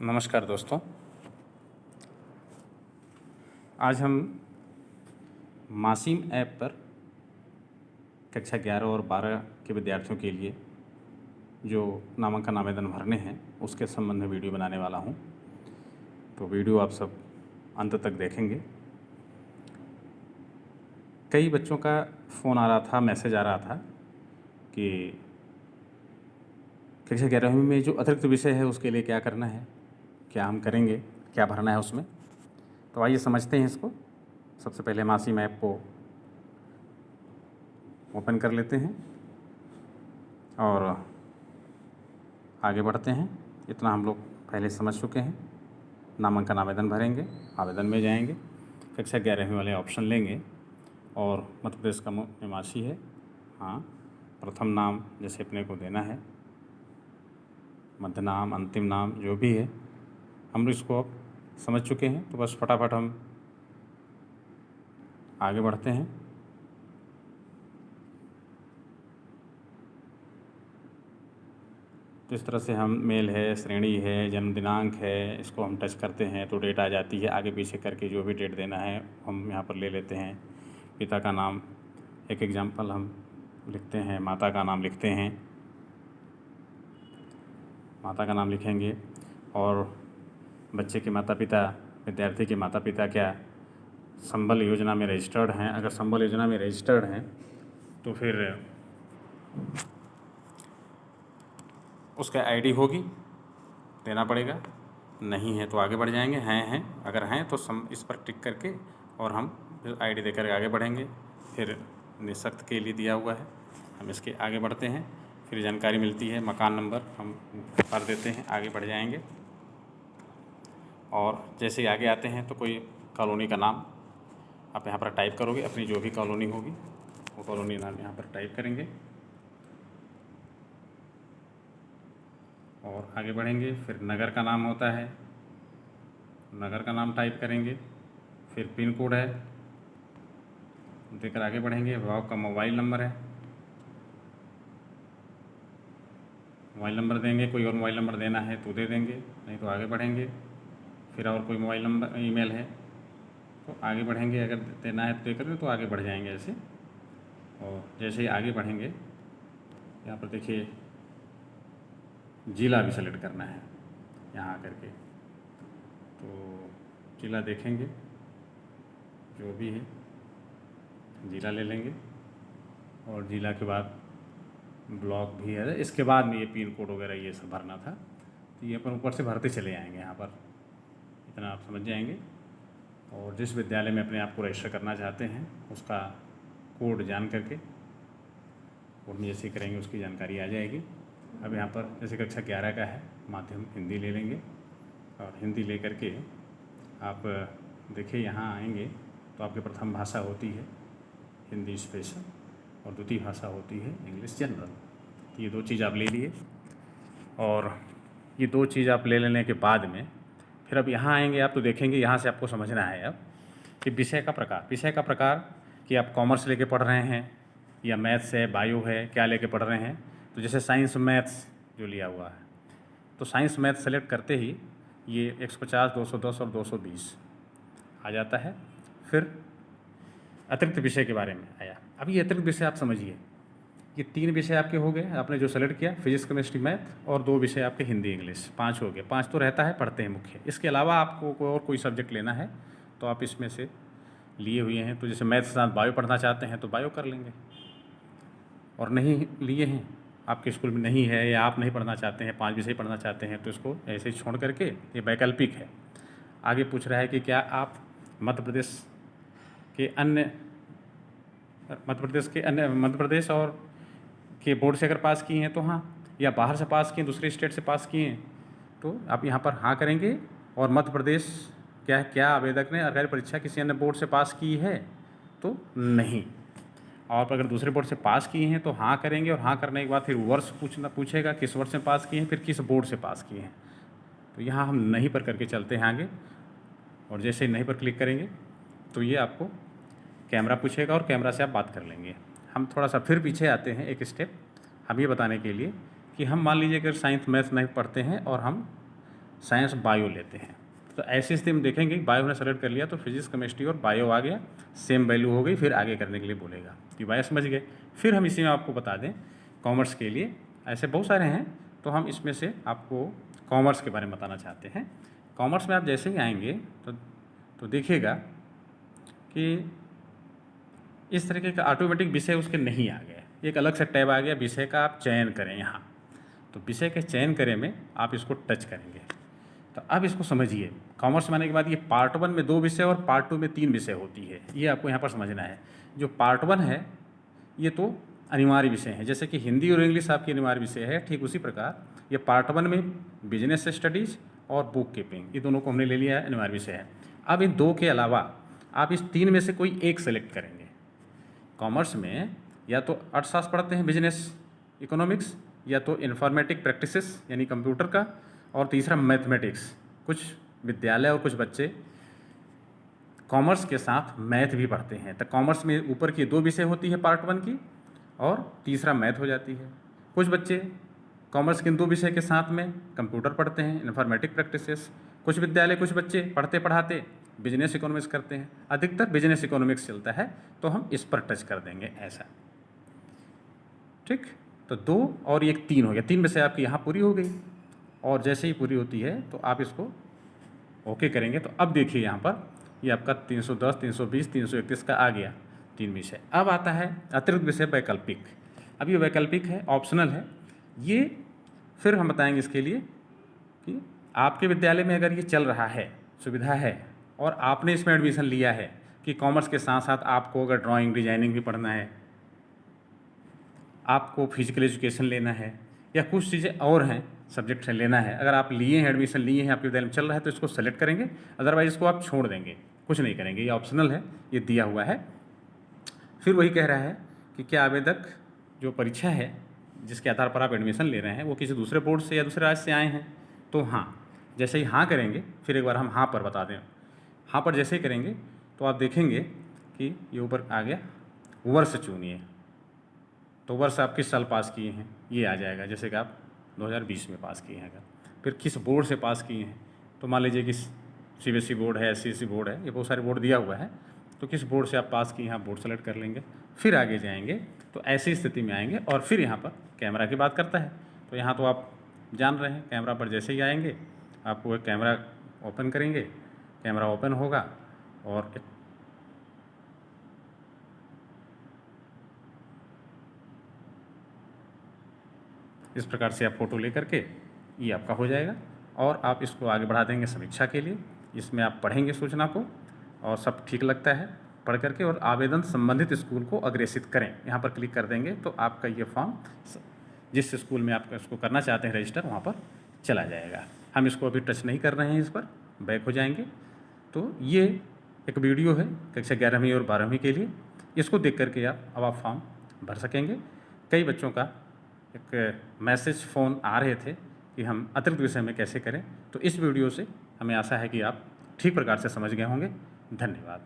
नमस्कार दोस्तों। आज हम मासीम ऐप पर कक्षा 11 और 12 के विद्यार्थियों के लिए जो नामांकन आवेदन भरने हैं उसके संबंध में वीडियो बनाने वाला हूं। तो वीडियो आप सब अंत तक देखेंगे। कई बच्चों का फ़ोन आ रहा था, मैसेज आ रहा था कि कक्षा 11वीं में जो अतिरिक्त विषय है उसके लिए क्या करना है, क्या हम करेंगे, क्या भरना है उसमें। तो आइए समझते हैं इसको। सबसे पहले मासीम ऐप को ओपन कर लेते हैं और आगे बढ़ते हैं। इतना हम लोग पहले समझ चुके हैं। नामांकन आवेदन भरेंगे, आवेदन में जाएंगे, कक्षा 11वीं वाले ऑप्शन लेंगे और मध्य प्रदेश का निवासी है, हाँ, प्रथम नाम जैसे अपने को देना है, मध्य नाम, अंतिम नाम जो भी है, हम इसको अब समझ चुके हैं। तो बस फटाफट हम आगे बढ़ते हैं। तो इस तरह से हम मेल है, श्रेणी है, जन्म दिनांक है, इसको हम टच करते हैं तो डेट आ जाती है। आगे पीछे करके जो भी डेट देना है हम यहाँ पर ले लेते हैं। पिता का नाम, एक एग्जाम्पल हम लिखते हैं, माता का नाम लिखते हैं, माता का नाम लिखेंगे। और बच्चे के माता पिता, विद्यार्थी के माता पिता क्या संबल योजना में रजिस्टर्ड हैं? अगर संबल योजना में रजिस्टर्ड हैं तो फिर उसका आईडी होगी, देना पड़ेगा। नहीं है तो आगे बढ़ जाएंगे। हैं अगर हैं तो इस पर टिक करके और हम आईडी देकर आगे बढ़ेंगे। फिर निःशक्त के लिए दिया हुआ है, हम इसके आगे बढ़ते हैं। फिर जानकारी मिलती है, मकान नंबर हम भर देते हैं, आगे बढ़ जाएंगे। और जैसे ही आगे आते हैं तो कोई कॉलोनी का नाम आप यहाँ पर टाइप करोगे, अपनी जो भी कॉलोनी होगी वो कॉलोनी नाम यहाँ पर टाइप करेंगे और आगे बढ़ेंगे। फिर नगर का नाम होता है, नगर का नाम टाइप करेंगे। फिर पिन कोड है देकर आगे बढ़ेंगे। अभिभावक का मोबाइल नंबर है, मोबाइल नंबर देंगे। कोई और मोबाइल नंबर देना है तो दे देंगे, नहीं तो आगे बढ़ेंगे। फिर और कोई मोबाइल नंबर, ईमेल है तो आगे बढ़ेंगे। अगर देना है तो दे करके तो आगे बढ़ जाएंगे ऐसे। और जैसे ही आगे बढ़ेंगे यहाँ पर देखिए ज़िला भी सेलेक्ट करना है यहाँ आकर के। तो ज़िला देखेंगे, जो भी है ज़िला ले लेंगे। और ज़िला के बाद ब्लॉक भी है। इसके बाद में ये पिन कोड वगैरह ये सब भरना था, तो ये अपन ऊपर से भरते चले आएंगे यहाँ पर। इतना आप समझ जाएंगे। और जिस विद्यालय में अपने आप को रजिस्टर करना चाहते हैं उसका कोड जान करके कोड में जैसे करेंगे उसकी जानकारी आ जाएगी। अब यहाँ पर जैसे कक्षा 11 का है, माध्यम हिंदी ले लेंगे और हिंदी ले करके आप देखिए यहाँ आएंगे तो आपकी प्रथम भाषा होती है हिंदी स्पेशल और द्वितीय भाषा होती है इंग्लिश जनरल। ये दो चीज़ आप ले लिए। और ये दो चीज़ आप ले लेने के बाद में फिर अब यहाँ आएंगे आप तो देखेंगे यहाँ से आपको समझना है अब कि विषय का प्रकार कि आप कॉमर्स लेके पढ़ रहे हैं या मैथ्स है, बायो है, क्या लेके पढ़ रहे हैं। तो जैसे साइंस मैथ्स जो लिया हुआ है तो साइंस मैथ्स सेलेक्ट करते ही ये 150, 210 और 220 आ जाता है। फिर अतिरिक्त विषय के बारे में आया। अब ये अतिरिक्त विषय आप समझिए, ये 3 विषय आपके हो गए, आपने जो सेलेक्ट किया, फिजिक्स, केमिस्ट्री, मैथ, और 2 विषय आपके हिंदी, इंग्लिश, 5 हो गए। 5 तो रहता है, पढ़ते हैं मुख्य। इसके अलावा आपको कोई सब्जेक्ट लेना है तो आप इसमें से लिए हुए हैं। तो जैसे मैथ्स के साथ बायो पढ़ना चाहते हैं तो बायो कर लेंगे। और नहीं लिए हैं, आपके स्कूल में नहीं है या आप नहीं पढ़ना चाहते हैं, 5 विषय पढ़ना चाहते हैं, तो इसको ऐसे ही छोड़ करके ये वैकल्पिक है। आगे पूछ रहा है कि क्या आप मध्य प्रदेश और के बोर्ड से अगर पास किए हैं तो हाँ, या बाहर से पास किए, दूसरे स्टेट से पास किए हैं तो आप यहाँ पर हाँ करेंगे। और मध्य प्रदेश क्या आवेदक ने सरकारी परीक्षा किसी अन्य बोर्ड से पास की है तो नहीं। और अगर दूसरे बोर्ड से पास किए हैं तो हाँ करेंगे। और हाँ करने के बाद फिर वर्ष पूछेगा किस वर्ष में पास किए हैं, फिर किस बोर्ड से पास किए हैं। तो यहाँ हम नहीं पर करके चलते हैं आगे। और जैसे ही नहीं पर क्लिक करेंगे तो ये आपको कैमरा पूछेगा और कैमरा से आप बात कर लेंगे। हम थोड़ा सा फिर पीछे आते हैं एक स्टेप, हम ये बताने के लिए कि हम मान लीजिए अगर साइंस मैथ्स नहीं पढ़ते हैं और हम साइंस बायो लेते हैं। तो ऐसी स्थिति में देखेंगे बायो ने सेलेक्ट कर लिया तो फिजिक्स केमिस्ट्री और बायो आ गया, सेम वैल्यू हो गई, फिर आगे करने के लिए बोलेगा कि बायो समझ गए। फिर हम इसी में आपको बता दें कॉमर्स के लिए ऐसे बहुत सारे हैं, तो हम इसमें से आपको कॉमर्स के बारे में बताना चाहते हैं। कॉमर्स में आप जैसे ही आएंगे तो देखिएगा कि इस तरीके का ऑटोमेटिक विषय उसके नहीं आ गए, एक अलग से टैब आ गया विषय का, आप चयन करें यहाँ। तो विषय के चयन करें में आप इसको टच करेंगे। तो अब इसको समझिए, कॉमर्स में आने के बाद ये पार्ट 1 में 2 विषय और पार्ट 2 में 3 विषय होती है, ये आपको यहाँ पर समझना है। जो पार्ट 1 है ये तो अनिवार्य विषय है, जैसे कि हिंदी और इंग्लिश आपकी अनिवार्य विषय है, ठीक उसी प्रकार ये पार्ट 1 में बिजनेस स्टडीज़ और बुक कीपिंग, ये दोनों को हमने ले लिया है, अनिवार्य विषय है। अब इन 2 के अलावा आप इस 3 में से कोई एक सेलेक्ट करेंगे। कॉमर्स में या तो अर्थशास्त्र पढ़ते हैं, बिजनेस इकोनॉमिक्स, या तो इन्फॉर्मेटिक प्रैक्टिसेस यानी कंप्यूटर का, और तीसरा मैथमेटिक्स। कुछ विद्यालय और कुछ बच्चे कॉमर्स के साथ मैथ भी पढ़ते हैं, तो कॉमर्स में ऊपर की 2 विषय होती है पार्ट 1 की, और तीसरा मैथ हो जाती है। कुछ बच्चे कॉमर्स के 2 विषय के साथ में कंप्यूटर पढ़ते हैं, इन्फॉर्मेटिक प्रैक्टिसेस। कुछ विद्यालय कुछ बच्चे पढ़ते पढ़ाते बिजनेस इकोनॉमिक्स करते हैं, अधिकतर बिजनेस इकोनॉमिक्स चलता है, तो हम इस पर टच कर देंगे ऐसा, ठीक। तो 2 और एक 3 हो गया, 3 विषय आपकी यहाँ पूरी हो गई, और जैसे ही पूरी होती है तो आप इसको ओके करेंगे। तो अब देखिए यहाँ पर ये आपका 310, 320, 331 का आ गया 3 विषय। अब आता है अतिरिक्त विषय वैकल्पिक। अब ये वैकल्पिक है, ऑप्शनल है, ये फिर हम बताएंगे इसके लिए कि आपके विद्यालय में अगर ये चल रहा है, सुविधा है, और आपने इसमें एडमिशन लिया है कि कॉमर्स के साथ साथ आपको अगर ड्राइंग डिजाइनिंग भी पढ़ना है, आपको फिजिकल एजुकेशन लेना है, या कुछ चीज़ें और हैं सब्जेक्ट से लेना है, अगर आप लिए हैं, एडमिशन लिए हैं, आपके विद्यालय में चल रहा है, तो इसको सेलेक्ट करेंगे, अदरवाइज इसको आप छोड़ देंगे, कुछ नहीं करेंगे, ये ऑप्शनल है, ये दिया हुआ है। फिर वही कह रहा है कि क्या आवेदक जो परीक्षा है जिसके आधार पर आप एडमिशन ले रहे हैं वो किसी दूसरे बोर्ड से या दूसरे राज्य से आए हैं, तो हाँ, जैसे ही हाँ करेंगे, फिर एक बार हम हाँ पर बता दें, हाँ पर जैसे ही करेंगे तो आप देखेंगे कि ये ऊपर आ गया वर्ष चुनिए, तो वर्ष आप किस साल पास किए हैं ये आ जाएगा, जैसे कि आप 2020 में पास किए हैं। अगर फिर किस बोर्ड से पास किए हैं, तो मान लीजिए कि CBSE बोर्ड है, SCSE बोर्ड है, ये बहुत सारे बोर्ड दिया हुआ है, तो किस बोर्ड से आप पास किए हैं, आप बोर्ड सेलेक्ट कर लेंगे। फिर आगे जाएंगे तो ऐसी स्थिति में आएंगे, और फिर यहाँ पर कैमरा की बात करता है, तो यहाँ तो आप जान रहे हैं, कैमरा पर जैसे ही आएंगे आपको एक कैमरा ओपन करेंगे, कैमरा ओपन होगा, और इस प्रकार से आप फ़ोटो लेकर के ये आपका हो जाएगा, और आप इसको आगे बढ़ा देंगे समीक्षा के लिए। इसमें आप पढ़ेंगे सूचना को, और सब ठीक लगता है पढ़ करके, और आवेदन संबंधित स्कूल को अग्रेसित करें, यहाँ पर क्लिक कर देंगे तो आपका ये फॉर्म जिस स्कूल में आप इसको करना चाहते हैं रजिस्टर, वहाँ पर चला जाएगा। हम इसको अभी टच नहीं कर रहे हैं, इस पर बैक हो जाएंगे। तो ये एक वीडियो है कक्षा 11वीं और 12वीं के लिए, इसको देख करके आप फॉर्म भर सकेंगे। कई बच्चों का एक मैसेज फ़ोन आ रहे थे कि हम अतिरिक्त विषय में कैसे करें, तो इस वीडियो से हमें आशा है कि आप ठीक प्रकार से समझ गए होंगे। धन्यवाद।